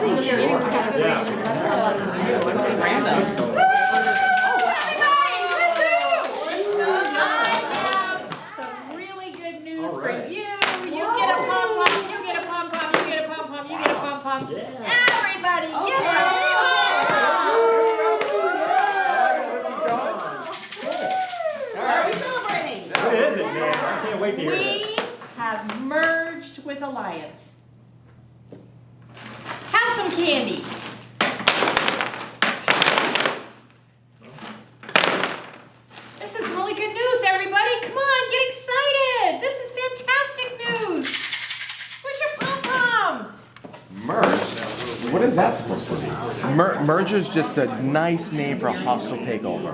Some really good news for you. You get a pom-pom, you get a pom-pom, you get a pom-pom, you get a pom-pom. Everybody, Are we celebrating? What is it, man? I can't wait to hear We have merged with Alliant. Have some candy. This is really good news, everybody. Come on, get excited. This is fantastic news. Where's your pom-poms? Merge? What is that supposed to be? Merge is just a nice name for a hostile takeover.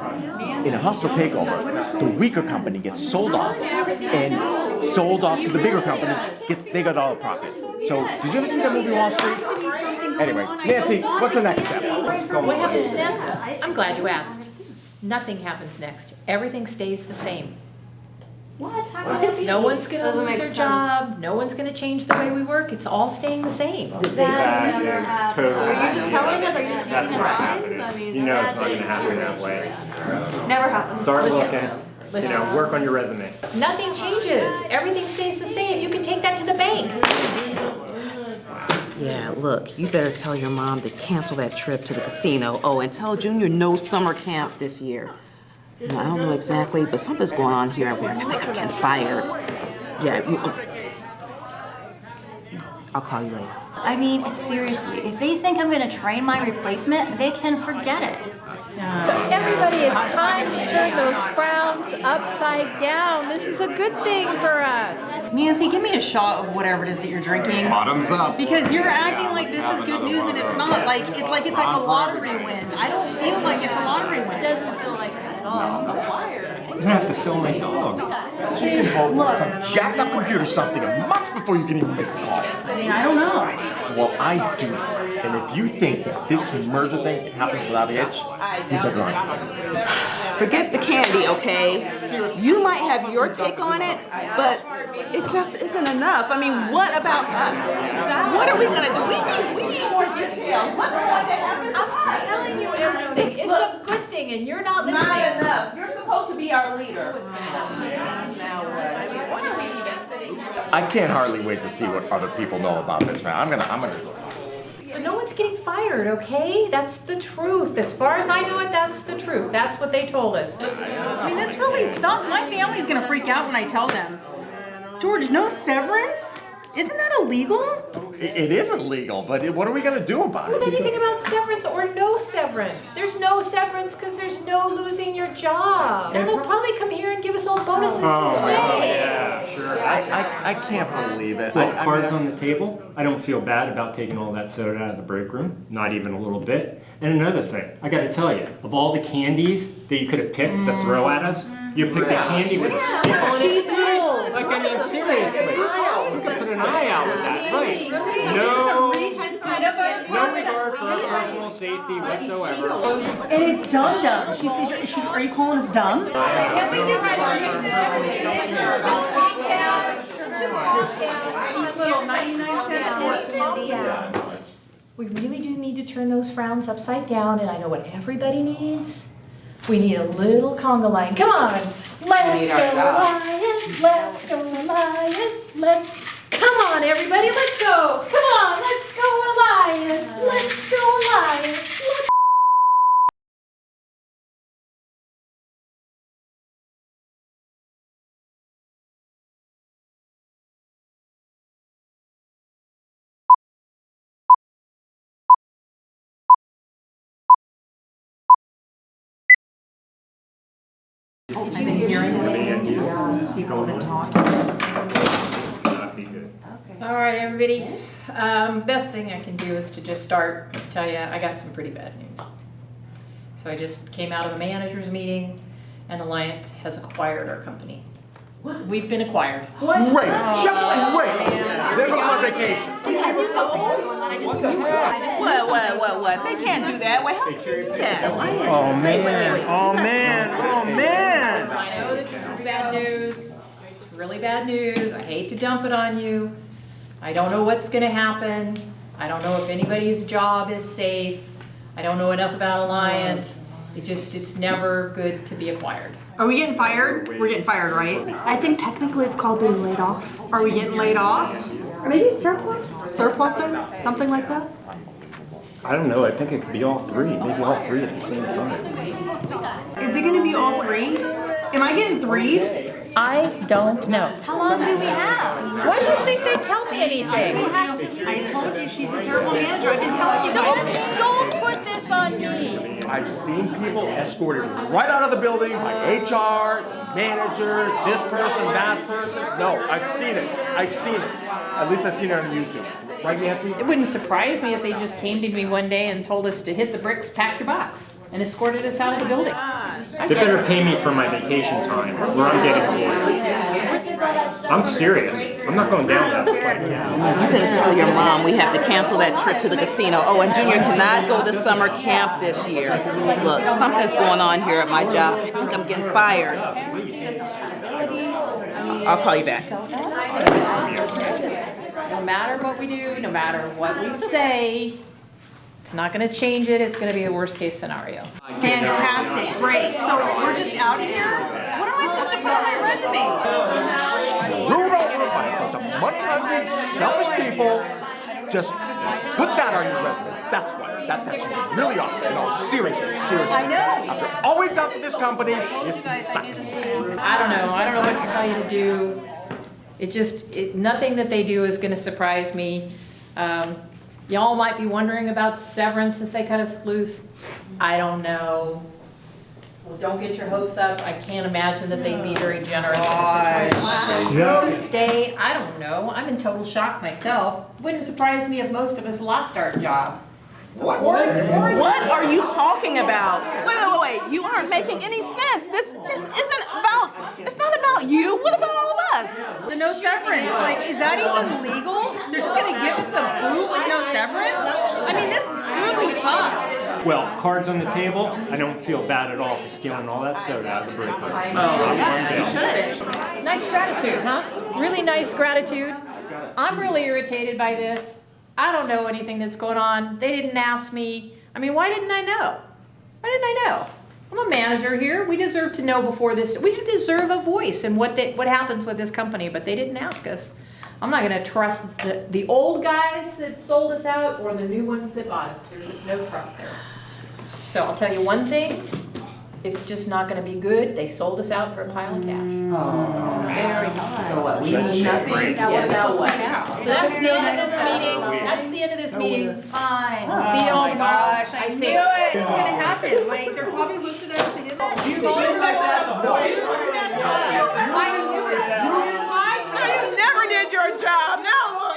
In a hostile takeover, the weaker company gets sold off and sold off to the bigger company. They got all the profit. So, did you ever see that movie Wall Street? Anyway, Nancy, what's the next step? What happens next? I'm glad you asked. Nothing happens next. Everything stays the same. What? No one's gonna lose their job. No one's gonna change the way we work. It's all staying the same. That never happened. Totally. Are you just telling us? Are you just That's giving not us vibes? happening. I mean, You know it's not gonna happen that way. never happens. Start looking, work on your resume. Nothing changes. Everything stays the same. You can take that to the bank. Yeah, look, you better tell your mom to cancel that trip to the casino. Oh, and tell Junior no summer camp this year. You know, I don't know exactly, but something's going on here. I think I'm getting fired. Yeah, I'll call you later. I mean, seriously, if they think I'm gonna train my replacement, they can forget it. So everybody, it's time to turn those frowns upside down. This is a good thing for us. Nancy, give me a shot of whatever it is that you're drinking. Bottoms up. Because you're acting like this is good news and it's not. Like it's like a lottery win. I don't feel like it's a lottery win. It doesn't feel like that at all. You have to sell my dog. You can hold some jacked up computer something months before you can even make a call. I mean, I don't know. Well, I do. And if you think that this merger thing happens without a hitch, you better run. Forget the candy, okay? You might have your take on it, but it just isn't enough. I mean, what about us? What are we gonna do? We need more details. What's going to happen? I'm telling you everything. It's a good thing, and you're not listening. Not enough. You're supposed to be our leader. I can't hardly wait to see what other people know about this, man. I'm gonna. So no one's getting fired, okay? That's the truth. As far as I know it, that's the truth. That's what they told us. I mean, this really sucks. My family's gonna freak out when I tell them. George, no severance? Isn't that illegal? It is illegal, but what are we gonna do about Who's it? anything about severance or no severance? There's no severance because there's no losing your job. And they'll probably come here and give us all bonuses to stay. Yeah, sure. I can't believe it. Well, cards on the table. I don't feel bad about taking all that soda out of the break room, not even a little bit. And another thing, I got to tell you, of all the candies that you could have picked to throw at us, you picked a candy with a stick on it. Like, I mean, seriously, you could put an eye out with that, right? No regard for our personal safety whatsoever. And it's dumb. She says, are you calling us dumb? We really do need to turn those frowns upside down, and I know what everybody needs. We need a little conga line. Come on, let's go Lions, let's go Lions, let's. Come on, everybody, let's go. Come on, let's go Lions, let's go Lions. Let's That'd be good. All right, everybody. Best thing I can do is to just start, tell you, I got some pretty bad news. So I just came out of a manager's meeting, and Alliant has acquired our company. We've been acquired. Great, just great. There goes my vacation. What? They can't do that. Wait, how can you do that? Oh, man. Oh, man. I know that this is bad news. It's really bad news. I hate to dump it on you. I don't know what's gonna happen. I don't know if anybody's job is safe. I don't know enough about Alliant. It's never good to be acquired. Are we getting fired? We're getting fired, right? I think technically it's called being laid off. Are we getting laid off? Or maybe it's surplus? Surplusing? Something like that? I don't know, I think it could be all three, maybe all three at the same time. Is it gonna be all three? Am I getting three? I don't know. How long do we have? Why do you think they tell me anything? I told you she's a terrible manager. I've been telling you guys. Don't put this on me. I've seen people escorted right out of the building by HR, manager, this person, that person. No, I've seen it. I've seen it. At least I've seen it on YouTube. Right, Nancy? It wouldn't surprise me if they just came to me one day and told us to hit the bricks, pack your box, and escorted us out of the building. They better pay me for my vacation time, where I'm getting paid. I'm serious. I'm not going down that way. You better tell your mom we have to cancel that trip to the casino. Oh, and Junior cannot go to summer camp this year. Look, something's going on here at my job. I think I'm getting fired. I'll call you back. No matter what we do, no matter what we say, it's not gonna change it, it's gonna be a worst case scenario. Fantastic, great. So we're just out of here? What am I supposed to put on my resume? Screwed over by a bunch of money-hungry, selfish people. Just put that on your resume. That's what. That should be really awesome. No, seriously. I know. After all we've done for this company, this sucks. I don't know what to tell you to do. Nothing that they do is gonna surprise me. Y'all might be wondering about severance if they cut us loose. I don't know. Well, don't get your hopes up. I can't imagine that they'd be very generous in a situation. Yeah. Stay, I don't know. I'm in total shock myself. Wouldn't surprise me if most of us lost our jobs. What are you talking about? Wait. You aren't making any sense. This just isn't about, it's not about you. What about all of us? The no severance, like, is that even legal? They're just gonna give us the boot with no severance? I mean, this truly sucks. Well, cards on the table, I don't feel bad at all for stealing all that soda out of the break room. Nice gratitude, huh? Really nice gratitude. I'm really irritated by this. I don't know anything that's going on. They didn't ask me. I mean, why didn't I know? Why didn't I know? I'm a manager here. We deserve to know before this. We deserve a voice in what happens with this company, but they didn't ask us. I'm not gonna trust the old guys that sold us out or the new ones that bought us. There's just no trust there. So I'll tell you one thing, it's just not gonna be good. They sold us out for a pile of cash. Very high. So what, we need nothing? Yeah, now what? So that's the end of this meeting. That's the end of this meeting. Fine. We'll see y'all tomorrow. Gosh, I knew it. It's gonna happen. Like, they're probably looked at us and it's like, you messed up. You messed up. I knew it. You never did your job. Now look.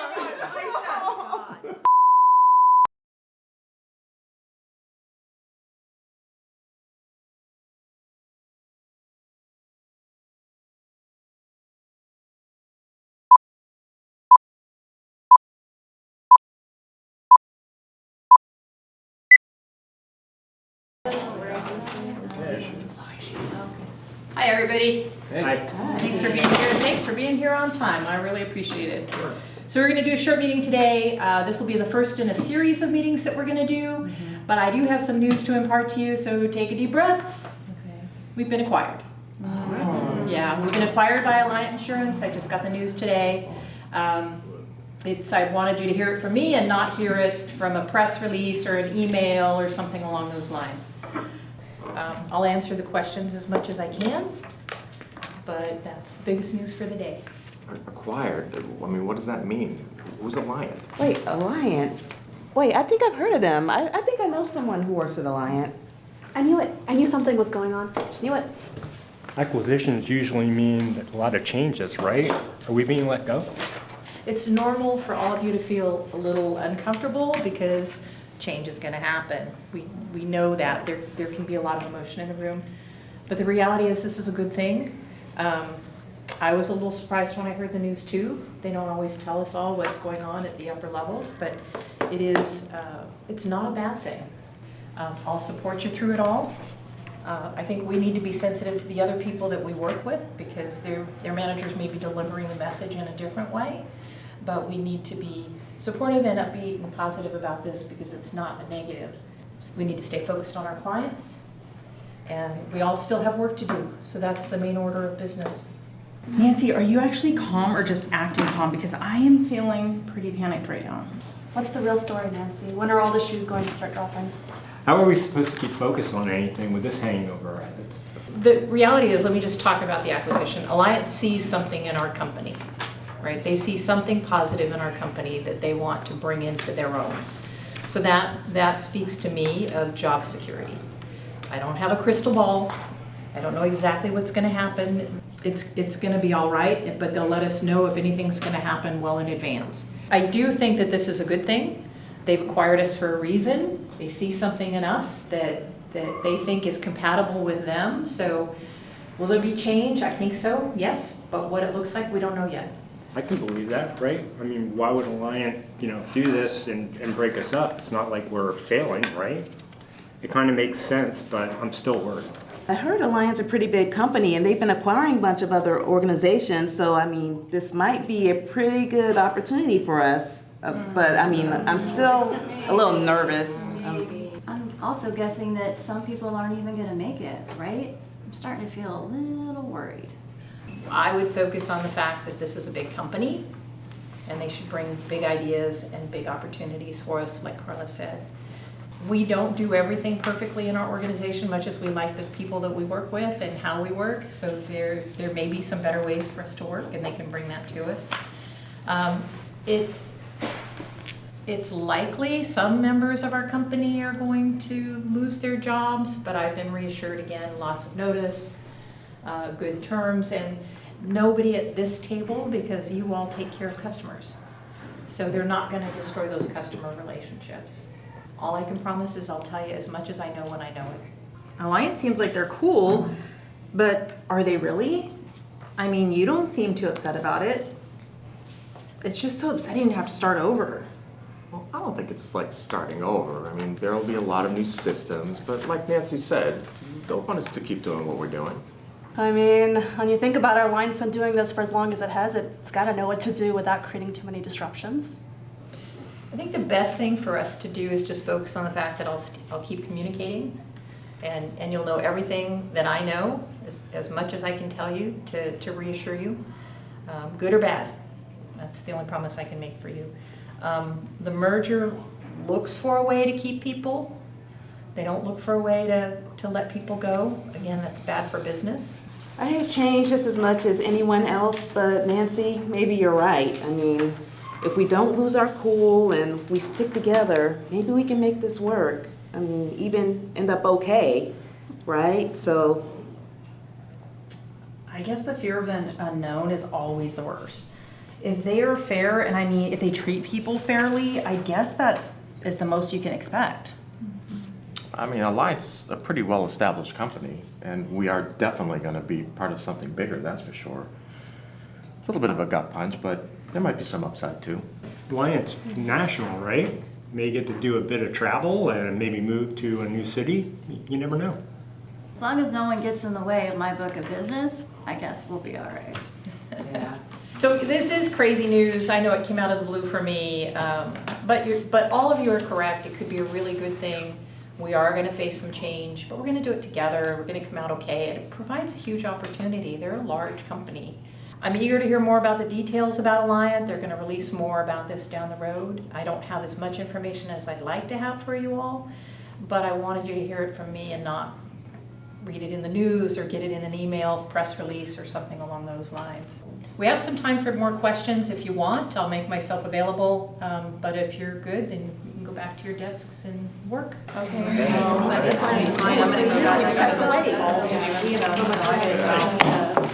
Hi, everybody. Hi. Thanks for being here. Thanks for being here on time. I really appreciate it. So we're going to do a short meeting today. This will be the first in a series of meetings that we're going to do. But I do have some news to impart to you, so take a deep breath. Okay. We've been acquired. Yeah, we've been acquired by Alliant Insurance. I just got the news today. I wanted you to hear it from me and not hear it from a press release or an email or something along those lines. I'll answer the questions as much as I can, but that's the biggest news for the day. Acquired? I mean, what does that mean? Who's Alliant? Wait, Alliant? Wait, I think I've heard of them. I think I know someone who works at Alliant. I knew it. I knew something was going on. Just knew it. Acquisitions usually mean a lot of changes, right? Are we being let go? It's normal for all of you to feel a little uncomfortable because change is going to happen. We know that. There can be a lot of emotion in the room. But the reality is this is a good thing. I was a little surprised when I heard the news too. They don't always tell us all what's going on at the upper levels, but it's not a bad thing. I'll support you through it all. I think we need to be sensitive to the other people that we work with because their managers may be delivering the message in a different way, but we need to be supportive and upbeat and positive about this because it's not a negative. We need to stay focused on our clients, and we all still have work to do. So that's the main order of business. Nancy, are you actually calm or just acting calm? Because I am feeling pretty panicked right now. What's the real story, Nancy? When are all the shoes going to start dropping? How are we supposed to keep focus on anything with this hanging over our heads? The reality is, let me just talk about the acquisition. Alliance sees something in our company, right? They see something positive in our company that they want to bring into their own. So that speaks to me of job security. I don't have a crystal ball. I don't know exactly what's going to happen. It's going to be all right, but they'll let us know if anything's going to happen well in advance. I do think that this is a good thing. They've acquired us for a reason. They see something in us that they think is compatible with them. So will there be change? I think so, yes. But what it looks like, we don't know yet. I can believe that, right? I mean, why would Alliant, do this and break us up? It's not like we're failing, right? It kind of makes sense, but I'm still worried. I heard Alliance a pretty big company, and they've been acquiring a bunch of other organizations, so I mean, this might be a pretty good opportunity for us. But I mean, I'm still a little nervous. I'm also guessing that some people aren't even gonna make it, right? I'm starting to feel a little worried. I would focus on the fact that this is a big company and they should bring big ideas and big opportunities for us, like Carla said. We don't do everything perfectly in our organization, much as we like the people that we work with and how we work. So there may be some better ways for us to work, and they can bring that to us. It's likely some members of our company are going to lose their jobs, but I've been reassured again, lots of notice, good terms, and nobody at this table, because you all take care of customers. So they're not going to destroy those customer relationships. All I can promise is I'll tell you as much as I know when I know it. Alliance seems like they're cool, but are they really? I mean, you don't seem too upset about it. It's just so upsetting to have to start over. Well, I don't think it's like starting over. I mean, there'll be a lot of new systems, but like Nancy said, they'll want us to keep doing what we're doing. I mean, when you think about our line's been doing this for as long as it has, it's got to know what to do without creating too many disruptions. I think the best thing for us to do is just focus on the fact that I'll keep communicating, and you'll know everything that I know, as much as I can tell you, to reassure you, good or bad. That's the only promise I can make for you. The merger looks for a way to keep people. They don't look for a way to let people go. Again, that's bad for business. I have changed just as much as anyone else, but Nancy, maybe you're right. I mean, if we don't lose our cool and we stick together, maybe we can make this work. I mean, even end up okay, right? So I guess the fear of the unknown is always the worst. If they are fair, and I mean, if they treat people fairly, I guess that is the most you can expect. I mean, Alliance is a pretty well-established company, and we are definitely going to be part of something bigger, that's for sure. A little bit of a gut punch, but there might be some upside too. Alliance national, right? May get to do a bit of travel and maybe move to a new city. You never know. As long as no one gets in the way of my book of business, I guess we'll be all right. yeah. So this is crazy news. I know it came out of the blue for me, but all of you are correct. It could be a really good thing. We are going to face some change, but we're going to do it together. We're going to come out okay. And it provides a huge opportunity. They're a large company. I'm eager to hear more about the details about Alliant. They're going to release more about this down the road. I don't have as much information as I'd like to have for you all, but I wanted you to hear it from me and not read it in the news or get it in an email, press release, or something along those lines. We have some time for more questions if you want. I'll make myself available, but if you're good, then you can go back to your desks and work. Okay. I guess we're fine. I'm going to go back.